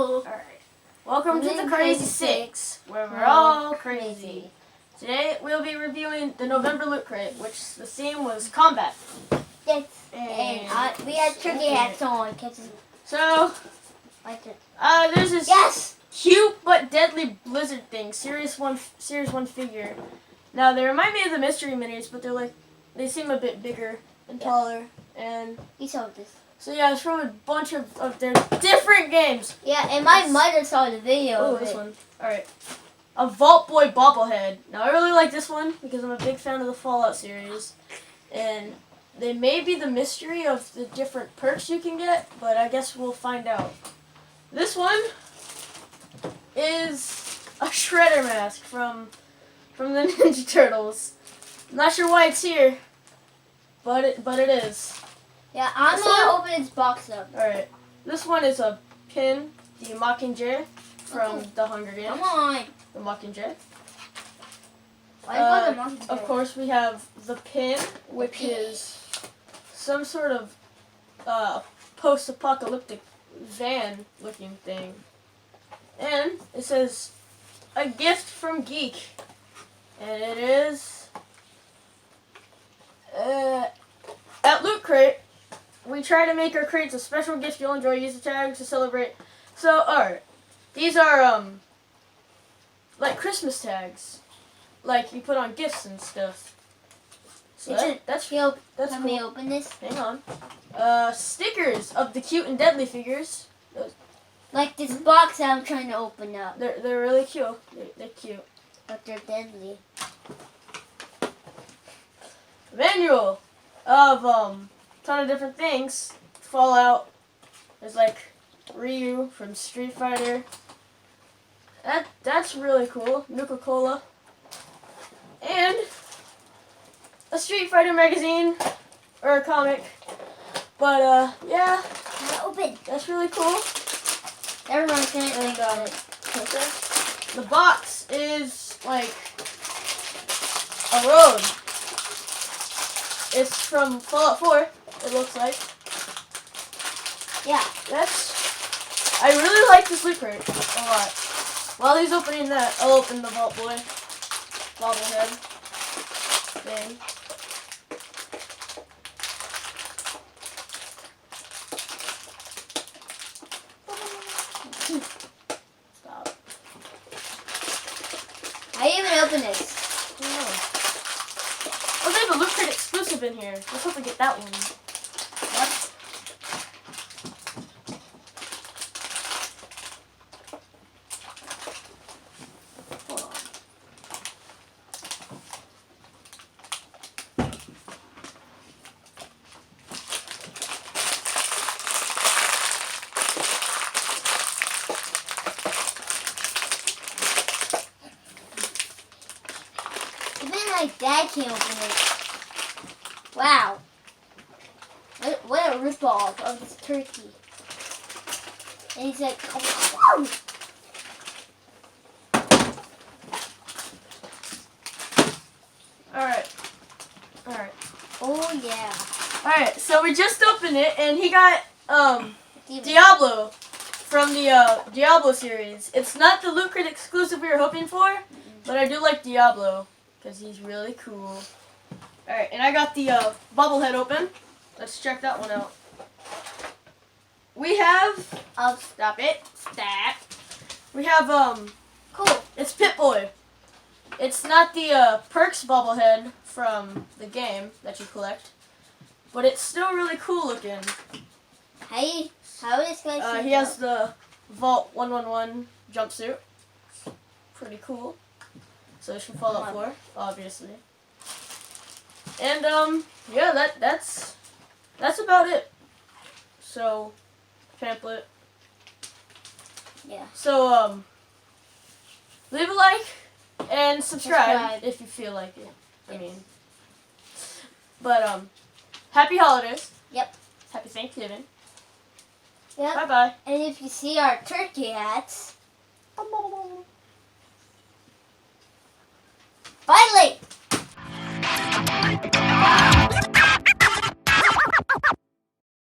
Alright. Welcome to the Crazy Six, where we're all crazy. Today we'll be reviewing the November Loot Crate, which the theme was combat. Yes. And we had turkey hats on. So, there's this cute but deadly blizzard thing, Series 1 figure. Now, they remind me of the mystery minis, but they seem a bit bigger and taller. And you saw this. So yeah, it's from a bunch of their different games. Yeah, and my mother saw the video. Oh, this one. Alright. A Vault Boy bobblehead. Now, I really like this one because I'm a big fan of the Fallout series. And they may be the mystery of the different perks you can get, but I guess we'll find out. This one is a Shredder mask from the Ninja Turtles. I'm not sure why it's here, but it is. Yeah, I'm gonna open this box up. Alright. This one is a pin, the Mockingjay from the Hunger Games. Come on. The Mockingjay. Why the Mockingjay? Of course, we have the pin, which is some sort of post-apocalyptic van-looking thing. And it says, "A gift from Geek." And it is... at Loot Crate, we try to make our crates a special gift you'll enjoy. Use the tag to celebrate. So, alright. These are, like Christmas tags. Like you put on gifts and stuff. So that's cool. Let me open this. Hang on. Stickers of the cute and deadly figures. Like this box that I'm trying to open up. They're really cute. They're cute. But they're deadly. Manual of, ton of different things. Fallout. There's like Ryu from Street Fighter. That's really cool. Nuka-Cola. And a Street Fighter magazine or a comic. But yeah. Open. That's really cool. Everyone's gonna think about it. The box is like a road. It's from Fallout 4, it looks like. Yeah. I really like this Loot Crate a lot. While he's opening that, I'll open the Vault Boy bobblehead thing. Stop. How do you even open this? I don't know. Oh, they have a Loot Crate exclusive in here. Let's hope we get that one. Yep. Hold on. Even my dad can't open it. Wow. What a ripoff of this turkey. And he's like, oh. Alright. Oh yeah. Alright, so we just opened it and he got Diablo from the Diablo series. It's not the Loot Crate exclusive we were hoping for, but I do like Diablo because he's really cool. Alright, and I got the bobblehead open. Let's check that one out. We have... Stop it. Stop. We have, cool. It's Pip-Boy. It's not the Perks bobblehead from the game that you collect, but it's still really cool looking. Hey, how is this guy? He has the Vault 111 jumpsuit. Pretty cool. So it's from Fallout 4, obviously. And yeah, that's about it. So pamphlet. Yeah. So leave a like and subscribe if you feel like it. I mean, but happy holidays. Yep. Happy Thanksgiving. Yep. Bye bye. And if you see our turkey hats.